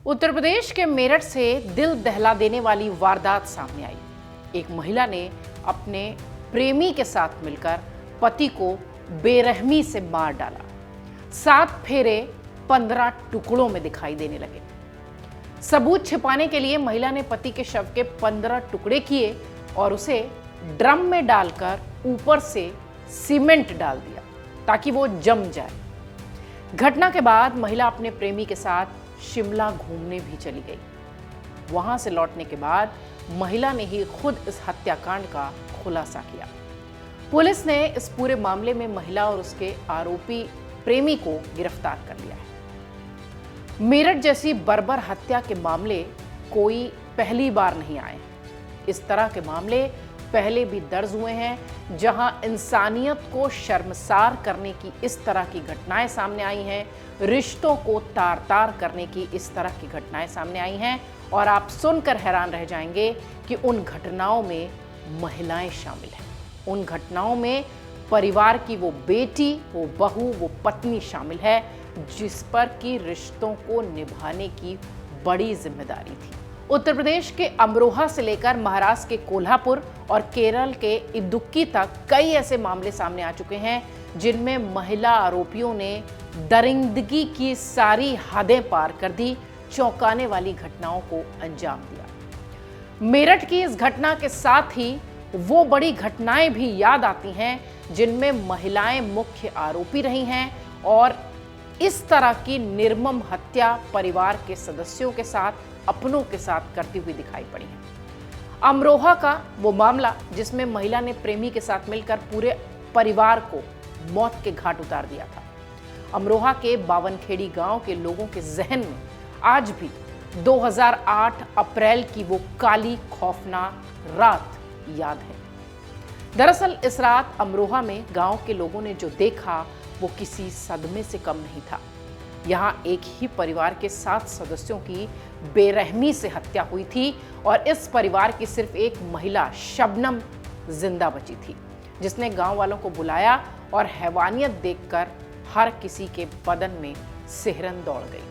उत्तर प्रदेश के मेरठ से दिल दहला देने वाली वारदात सामने आई। एक महिला ने अपने प्रेमी के साथ मिलकर पति को बेरहमी से मार डाला। 7 फेरे 15 टुकड़ों में दिखाई देने लगे। सबूत छिपाने के लिए महिला ने पति के शव के 15 टुकड़े किए और उसे ड्रम में डालकर ऊपर से सीमेंट डाल दिया ताकि वो जम जाए। घटना के बाद महिला अपने प्रेमी के साथ शिमला घूमने भी चली गई। वहां से लौटने के बाद महिला ने ही खुद इस हत्याकांड का खुलासा किया। पुलिस ने इस पूरे मामले में महिला और उसके आरोपी प्रेमी को गिरफ्तार कर लिया है। मेरठ जैसी बर्बर हत्या के मामले कोई पहली बार नहीं आए। इस तरह के मामले पहले भी दर्ज हुए हैं, जहां इंसानियत को शर्मसार करने की इस तरह की घटनाएं सामने आई हैं, रिश्तों को तार-तार करने की इस तरह की घटनाएं सामने आई हैं। और आप सुनकर हैरान रह जाएंगे कि उन घटनाओं में महिलाएं शामिल हैं। उन घटनाओं में परिवार की वो बेटी, वो बहू, वो पत्नी शामिल है, जिस पर कि रिश्तों को निभाने की बड़ी जिम्मेदारी थी। उत्तर प्रदेश के अमरोहा से लेकर महाराष्ट्र के कोल्हापुर और केरल के इदुक्की तक कई ऐसे मामले सामने आ चुके हैं जिनमें महिला आरोपियों ने दरिंदगी की सारी हदें पार कर दी, चौंकाने वाली घटनाओं को अंजाम दिया। मेरठ की इस घटना के साथ ही वो बड़ी घटनाएं भी याद आती हैं जिनमें महिलाएं मुख्य आरोपी रही हैं और इस तरह की निर्मम हत्या परिवार के सदस्यों के साथ, अपनों के साथ करती हुई दिखाई पड़ी है। अमरोहा का वो मामला जिसमें महिला ने प्रेमी के साथ मिलकर पूरे परिवार को मौत के घाट उतार दिया था। अमरोहा के बावनखेड़ी गांव के लोगों के जहन में आज भी 2008 अप्रैल की वो काली खौफनाक रात याद है। दरअसल इस रात अमरोहा में गांव के लोगों ने जो देखा वो किसी सदमे से कम नहीं था। यहाँ एक ही परिवार के 7 सदस्यों की बेरहमी से हत्या हुई थी और इस परिवार की सिर्फ एक महिला शबनम जिंदा बची थी, जिसने गांव वालों को बुलाया और हैवानियत देखकर हर किसी के बदन में सिहरन दौड़ गई।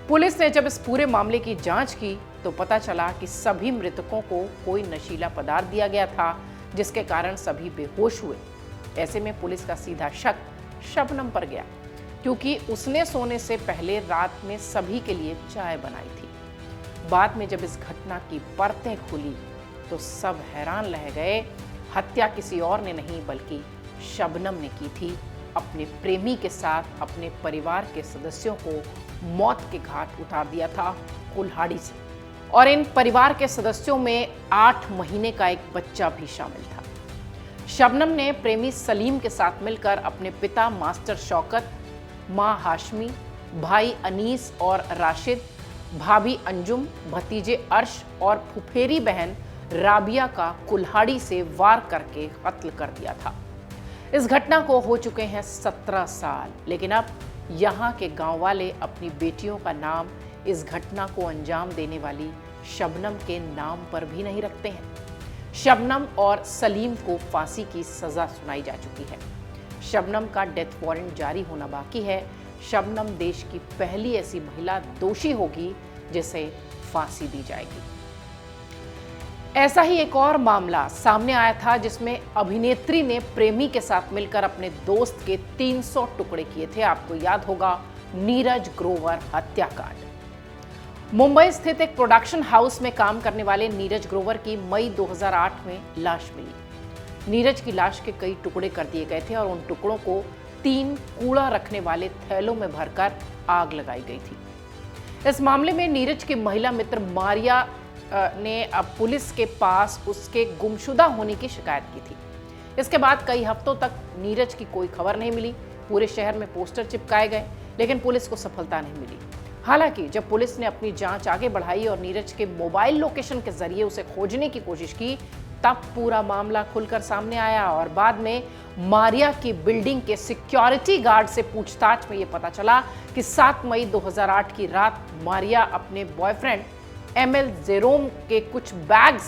पुलिस ने जब इस पूरे मामले की जांच की तो पता चला कि सभी मृतकों को कोई नशीला पदार्थ दिया गया था, जिसके कारण सभी बेहोश हुए। ऐसे में पुलिस का सीधा शक शबनम पर गया, क्योंकि उसने सोने से पहले रात में सभी के लिए चाय बनाई थी। बाद में जब इस घटना की परतें खुली तो सब हैरान रह गए। हत्या किसी और ने नहीं बल्कि शबनम ने की थी। अपने प्रेमी के साथ अपने परिवार के सदस्यों को मौत के घाट उतार दिया था कुल्हाड़ी से। और इन परिवार के सदस्यों में 8 महीने का एक बच्चा भी शामिल था। शबनम ने प्रेमी सलीम के साथ मिलकर अपने पिता मास्टर शौकत, माँ हाशमी, भाई अनीस और राशिद, भाभी अंजुम, भतीजे अर्श और फुफेरी बहन राबिया का कुल्हाड़ी से वार करके कत्ल कर दिया था। इस घटना को हो चुके हैं 17 साल, लेकिन अब यहाँ के गांव वाले अपनी बेटियों का नाम इस घटना को अंजाम देने वाली शबनम के नाम पर भी नहीं रखते हैं। शबनम और सलीम को फांसी की सजा सुनाई जा चुकी है। शबनम का डेथ वारंट जारी होना बाकी है। शबनम देश की पहली ऐसी महिला दोषी होगी जिसे फांसी दी जाएगी। ऐसा ही एक और मामला सामने आया था जिसमें अभिनेत्री ने प्रेमी के साथ मिलकर अपने दोस्त के 300 टुकड़े किए थे। आपको याद होगा नीरज ग्रोवर हत्याकांड। मुंबई स्थित एक प्रोडक्शन हाउस में काम करने वाले नीरज ग्रोवर की मई 2008 में लाश मिली। नीरज की लाश के कई टुकड़े कर दिए गए थे और उन टुकड़ों को 3 कूड़ा रखने वाले थैलों में भरकर आग लगाई गई थी। इस मामले में नीरज की महिला मित्र मारिया ने अब पुलिस के पास उसके गुमशुदा होने की शिकायत की थी। इसके बाद कई हफ्तों तक नीरज की कोई खबर नहीं मिली। पूरे शहर में पोस्टर चिपकाए गए, लेकिन पुलिस को सफलता नहीं मिली। हालांकि जब पुलिस ने अपनी जांच आगे बढ़ाई और नीरज के मोबाइल लोकेशन के जरिए उसे खोजने की कोशिश की, तब पूरा मामला खुलकर सामने आया और बाद में मारिया की बिल्डिंग के सिक्योरिटी गार्ड से पूछताछ में यह पता चला कि 7 मई 2008 की रात मारिया अपने बॉयफ्रेंड एमएल जेरोम के कुछ बैग्स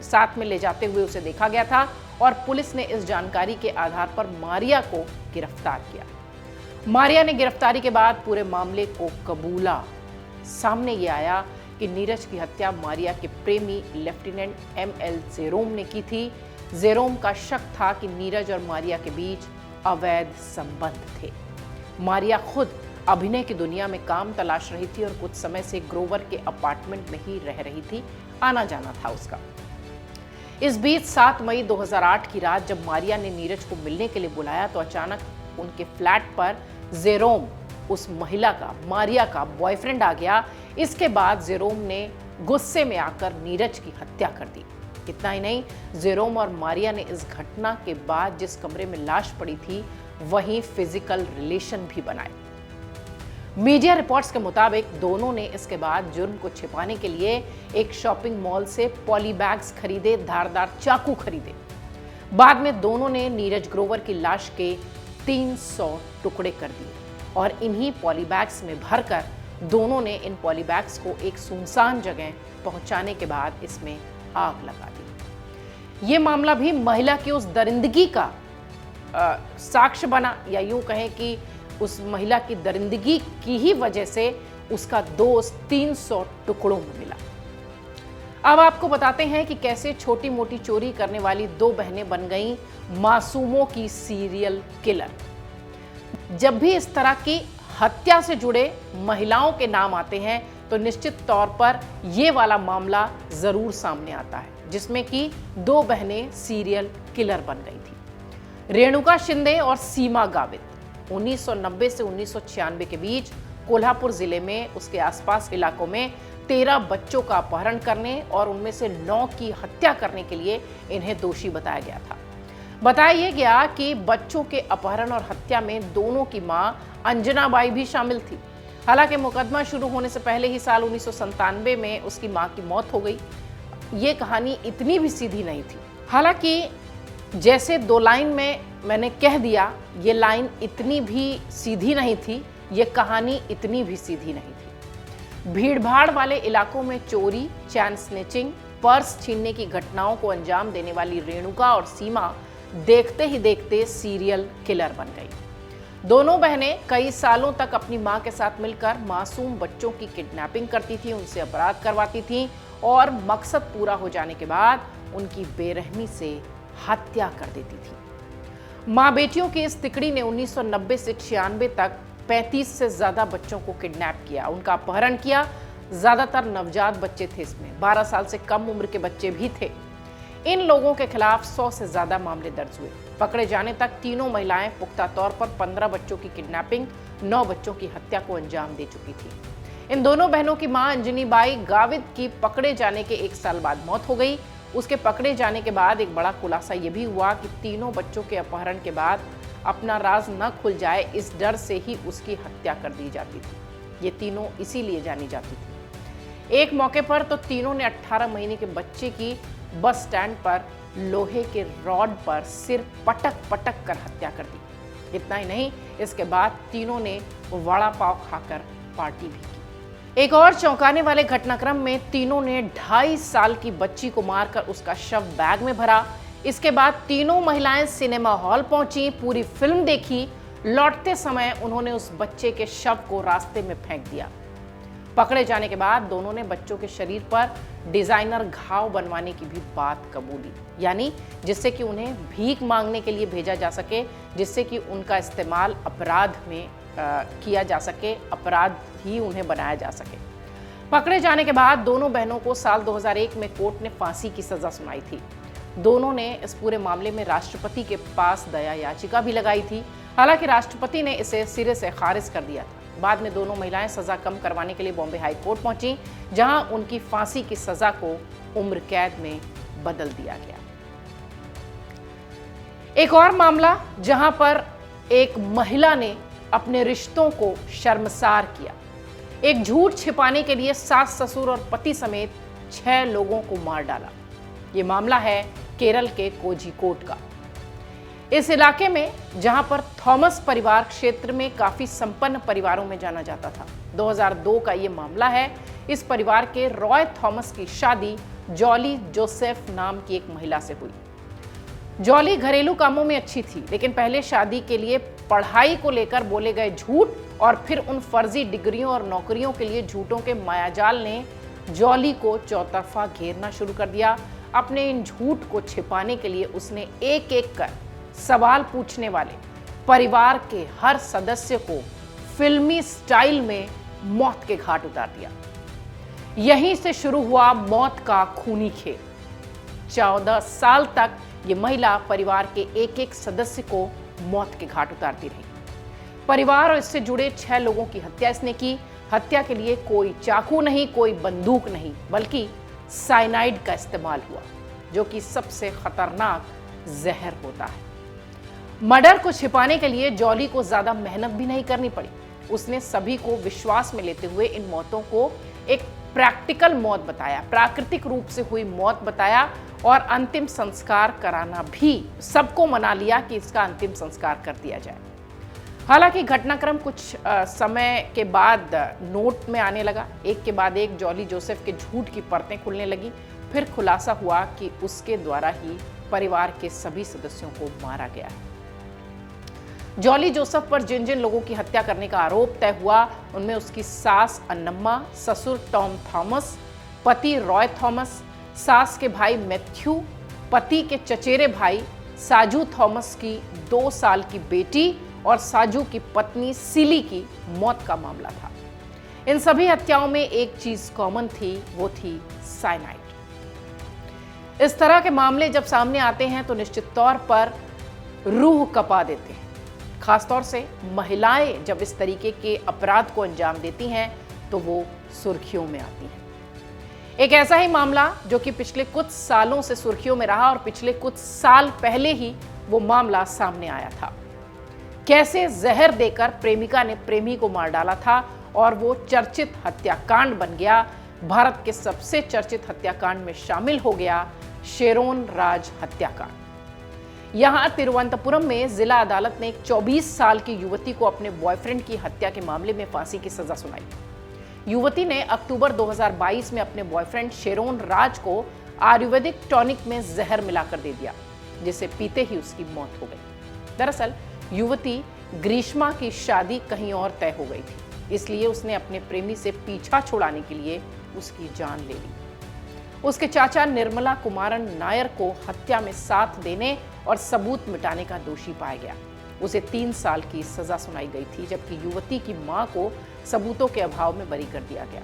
साथ में ले जाते हुए उसे देखा गया था और पुलिस ने इस जानकारी के आधार पर मारिया को गिरफ्तार किया। मारिया ने गिरफ्तारी के बाद पूरे मामले को कबूला। सामने ये आया कि नीरज की हत्या मारिया के प्रेमी लेफ्टिनेंट ML जेरोम ने की थी। जेरोम का शक था कि नीरज और मारिया के बीच अवैध संबंध थे। मारिया खुद अभिनय की दुनिया में काम तलाश रही थी और कुछ समय से ग्रोवर के अपार्टमेंट में ही रह रही थी, आना जाना था उसका। इस बीच 7 मई 2008 की रात जब मारिया ने नीरज को मिलने के लिए बुलाया तो अचानक उनके फ्लैट पर जेरोम, उस महिला का, मारिया का बॉयफ्रेंड आ गया। इसके बाद जेरोम ने गुस्से में आकर नीरज की हत्या कर दी। इतना ही नहीं, जेरोम और मारिया ने इस घटना के बाद जिस कमरे में लाश पड़ी थी वहीं फिजिकल रिलेशन भी बनाए। मीडिया रिपोर्ट्स के मुताबिक दोनों ने इसके बाद जुर्म को छिपाने के लिए एक शॉपिंग मॉल से पॉली बैग्स खरीदे, धारदार चाकू खरीदे। बाद में दोनों ने नीरज ग्रोवर की लाश के 300 टुकड़े कर दिए और इन्हीं पॉली बैग्स में भरकर दोनों ने इन पॉली बैग्स को एक सुनसान जगह पहुंचाने के बाद इसमें आग लगा दी। ये मामला भी महिला की उस दरिंदगी का साक्ष्य बना, या यूं कहें कि उस महिला की दरिंदगी की ही वजह से उसका दोस्त 300 टुकड़ों में मिला। अब आपको बताते हैं कि कैसे छोटी मोटी चोरी करने वाली 2 बहनें बन गईं मासूमों की सीरियल किलर। जब भी इस तरह की हत्या से जुड़े महिलाओं के नाम आते हैं तो निश्चित तौर पर यह वाला मामला जरूर सामने आता है, जिसमें कि 2 बहनें सीरियल किलर बन गई थी। रेणुका शिंदे और सीमा गावित 1990 से 1996 के बीच कोल्हापुर जिले में उसके आसपास इलाकों में 13 बच्चों का अपहरण करने और उनमें से 9 की हत्या करने के लिए इन्हें दोषी बताया गया था। बताया गया कि बच्चों के अपहरण और हत्या में दोनों की मां अंजना बाई भी शामिल थी। हालांकि मुकदमा शुरू होने से पहले ही साल 1997 में उसकी मां की मौत हो गई। ये कहानी इतनी भी सीधी नहीं थी। हालांकि जैसे 2 लाइन में मैंने कह दिया, ये लाइन इतनी भी सीधी नहीं थी, ये कहानी इतनी भी सीधी नहीं थी। भीड़भाड़ वाले इलाकों में चोरी, चैन स्नेचिंग, पर्स छीनने की घटनाओं को अंजाम देने वाली रेणुका और सीमा देखते ही देखते सीरियल किलर बन गई। दोनों बहनें कई सालों तक अपनी मां के साथ मिलकर मासूम बच्चों की किडनैपिंग करती थीं, उनसे अपराध करवाती थीं और मकसद पूरा हो जाने के बाद उनकी बेरहमी से हत्या कर देती थी। मां बेटियों की इस तिकड़ी ने 1990 से 96 तक 35 से ज्यादा बच्चों को किडनैप किया, उनका अपहरण किया। ज्यादातर नवजात बच्चे थे, इसमें 12 साल से कम उम्र के बच्चे भी थे। इन लोगों के खिलाफ 100 से ज्यादा मामले दर्ज हुए। पकड़े जाने तक तीनों महिलाएं पुख्ता तौर पर 15 बच्चों की किडनैपिंग, 9 बच्चों की हत्या को अंजाम दे चुकी थी। इन दोनों बहनों की मां अंजनी बाई गावित की पकड़े जाने के 1 साल बाद मौत हो गई। उसके पकड़े जाने के बाद एक बड़ा खुलासा यह भी हुआ कि तीनों बच्चों के अपहरण के बाद अपना राज न खुल जाए, इस डर से ही उसकी हत्या कर दी जाती थी। ये तीनों इसीलिए जानी जाती थी। एक मौके पर तो तीनों ने 18 महीने के बच्चे की बस स्टैंड पर लोहे के रॉड पर सिर पटक पटक कर हत्या कर दी। इतना ही नहीं, इसके बाद तीनों ने वड़ा पाव खाकर पार्टी भी की। एक और चौंकाने वाले घटनाक्रम में तीनों ने 2.5 साल की बच्ची को मारकर उसका शव बैग में भरा। इसके बाद तीनों महिलाएं सिनेमा हॉल पहुंची, पूरी फिल्म देखी। लौटते समय उन्होंने उस बच्चे के शव को रास्ते में फेंक दिया। पकड़े जाने के बाद दोनों ने बच्चों के शरीर पर डिजाइनर घाव बनवाने की भी बात कबूली, यानी जिससे कि उन्हें भीख मांगने के लिए भेजा जा सके, जिससे कि उनका इस्तेमाल अपराध में किया जा सके, अपराध ही उन्हें बनाया जा सके। पकड़े जाने के बाद दोनों बहनों को साल 2001 में कोर्ट ने फांसी की सजा सुनाई थी। दोनों ने इस पूरे मामले में राष्ट्रपति के पास दया याचिका भी लगाई थी। हालांकि राष्ट्रपति ने इसे सिरे से खारिज कर दिया था। बाद में दोनों महिलाएं सजा कम करवाने के लिए बॉम्बे हाई कोर्ट पहुंची, जहां उनकी फांसी की सजा को उम्र कैद में बदल दिया गया। एक और मामला जहां पर एक महिला ने अपने रिश्तों को शर्मसार किया। एक झूठ छिपाने के लिए सास, ससुर और पति समेत 6 लोगों को मार डाला। ये मामला है केरल के कोझिकोड का। इस इलाके में जहां पर थॉमस परिवार क्षेत्र में काफी संपन्न परिवारों में जाना जाता था। 2002 का ये मामला है। इस परिवार के रॉय थॉमस की शादी जॉली जोसेफ नाम की एक महिला से हुई। जॉली घरेलू कामों में अच्छी थी, लेकिन पहले शादी के लिए पढ़ाई को लेकर बोले गए झूठ और फिर उन फर्जी डिग्रियों और नौकरियों के लिए झूठों के मायाजाल ने जॉली को चौतरफा घेरना शुरू कर दिया। अपने इन झूठ को छिपाने के लिए उसने एक एक कर सवाल पूछने वाले परिवार के हर सदस्य को फिल्मी स्टाइल में मौत के घाट उतार दिया। यहीं से शुरू हुआ मौत का खूनी खेल। 14 साल तक ये महिला परिवार के एक एक सदस्य को मौत के घाट उतारती रही। परिवार और इससे जुड़े 6 लोगों की हत्या इसने की। हत्या के लिए कोई चाकू नहीं, कोई बंदूक नहीं, बल्कि साइनाइड का इस्तेमाल हुआ, जो कि सबसे खतरनाक जहर होता है। मर्डर को छिपाने के लिए जॉली को ज्यादा मेहनत भी नहीं करनी पड़ी। उसने सभी को विश्वास में लेते हुए इन मौतों को एक प्रैक्टिकल मौत बताया, प्राकृतिक रूप से हुई मौत बताया और अंतिम संस्कार कराना भी सबको मना लिया कि इसका अंतिम संस्कार कर दिया जाए। हालांकि घटनाक्रम कुछ समय के बाद नोट में आने लगा। एक के बाद एक जॉली जोसेफ के झूठ की परतें खुलने लगी। फिर खुलासा हुआ कि उसके द्वारा ही परिवार के सभी सदस्यों को मारा गया है। जॉली जोसेफ पर जिन जिन लोगों की हत्या करने का आरोप तय हुआ, उनमें उसकी सास अन्नम्मा, ससुर टॉम थॉमस, पति रॉय थॉमस, सास के भाई मैथ्यू, पति के चचेरे भाई साजू थॉमस की 2 साल की बेटी और साजू की पत्नी सिली की मौत का मामला था। इन सभी हत्याओं में एक चीज कॉमन थी, वो थी साइनाइड। इस तरह के मामले जब सामने आते हैं तो निश्चित तौर पर रूह कपा देते हैं। खासतौर से महिलाएं जब इस तरीके के अपराध को अंजाम देती हैं तो वो सुर्खियों में आती हैं। एक ऐसा ही मामला जो कि पिछले कुछ सालों से सुर्खियों में रहा और पिछले कुछ साल पहले ही वो मामला सामने आया था। कैसे जहर देकर प्रेमिका ने प्रेमी को मार डाला था और वो चर्चित हत्याकांड बन गया। भारत के सबसे चर्चित हत्याकांड में शामिल हो गया शेरोन राज हत्याकांड। यहां तिरुवनंतपुरम में जिला अदालत ने एक 24 साल की युवती को अपने बॉयफ्रेंड की हत्या के मामले में फांसी की सजा सुनाई। युवती ने अक्टूबर 2022 में अपने बॉयफ्रेंड शेरोन राज को आयुर्वेदिक टॉनिक में जहर मिलाकर दे दिया, जिसे पीते ही उसकी मौत हो गई। दरअसल युवती ग्रीष्मा की शादी कहीं और तय हो गई थी, इसलिए उसने अपने प्रेमी से पीछा छुड़ाने के लिए उसकी जान ले ली। उसके चाचा निर्मला कुमारन नायर को हत्या में साथ देने और सबूत मिटाने का दोषी पाया गया। उसे 3 साल की सजा सुनाई गई थी, जबकि युवती की मां को सबूतों के अभाव में बरी कर दिया गया।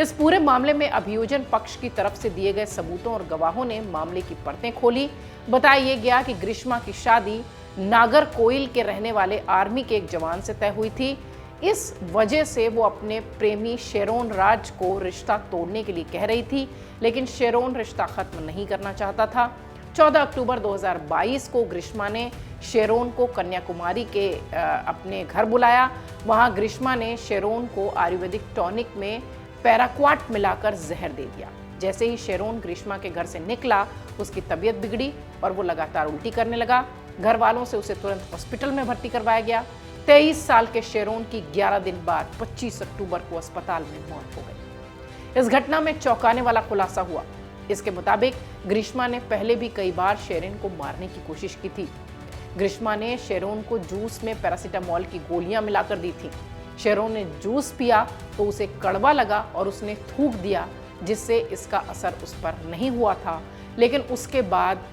इस पूरे मामले में अभियोजन पक्ष की तरफ से दिए गए सबूतों और गवाहों ने मामले की परतें खोली। बताया गया कि ग्रीष्मा की शादी नागरकोइल के रहने वाले आर्मी के एक जवान से तय हुई थी। इस वजह से वो अपने प्रेमी शेरोन राज को रिश्ता तोड़ने के लिए कह रही थी, लेकिन शेरोन रिश्ता खत्म नहीं करना चाहता था। 14 अक्टूबर 2022 को ग्रीष्मा ने शेरोन को कन्याकुमारी के अपने घर बुलाया। वहां ग्रीष्मा ने शेरोन को आयुर्वेदिक टॉनिक में पैराक्वाट मिलाकर जहर दे दिया। जैसे ही शेरोन ग्रीष्मा के घर से निकला, उसकी तबीयत बिगड़ी और वो लगातार उल्टी करने लगा। घर वालों से उसे तुरंत हॉस्पिटल में भर्ती करवाया गया। 23 साल के शेरोन की 11 दिन बाद 25 अक्टूबर को अस्पताल में मौत हो गई। इस घटना में चौंकाने वाला खुलासा हुआ। इसके मुताबिक ग्रीष्मा ने पहले भी कई बार शेरोन को मारने की कोशिश की थी। ग्रीष्मा ने शेरोन को जूस में पैरासीटामोल की गोलियां मिलाकर दी थी। शेरोन ने जूस पिया तो उसे कड़वा लगा और उसने थूक दिया, जिससे इसका असर उस पर नहीं हुआ था। लेकिन उसके बाद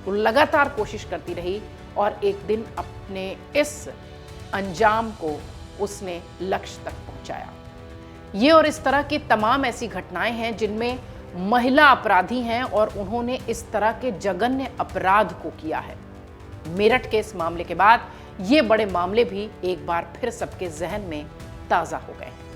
वो लगातार कोशिश करती रही और एक दिन अपने इस अंजाम को उसने लक्ष्य तक पहुंचाया। ये और इस तरह की तमाम ऐसी घटनाएं हैं जिनमें महिला अपराधी हैं और उन्होंने इस तरह के जघन्य अपराध को किया है। मेरठ के इस मामले के बाद ये बड़े मामले भी एक बार फिर सबके जहन में ताजा हो गए हैं।